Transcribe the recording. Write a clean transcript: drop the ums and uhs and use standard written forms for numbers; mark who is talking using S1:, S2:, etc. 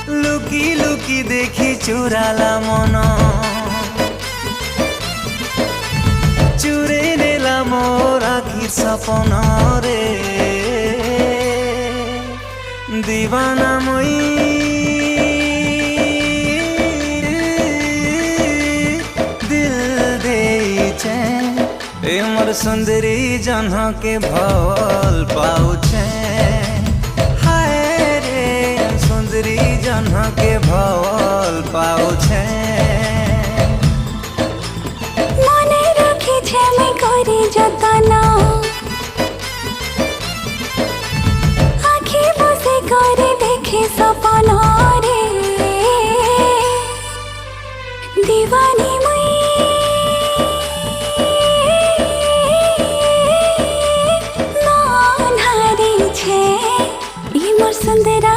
S1: লুকি লুকি দেখি চুরালা মন, চুরে নেলা মোর আখির সপন রে। দিবানা মই दिल देइछे ए मोर सुंदरी जन्ह के भल पाउछे। हाय रे सुंदरी जन्ह के भल पाउछे।
S2: मने रखिछे मैं करी जतन, आँखी बसे करे देखे सपन रे। दीवानी मुई मन हारी छे ई मोर सुंदरा।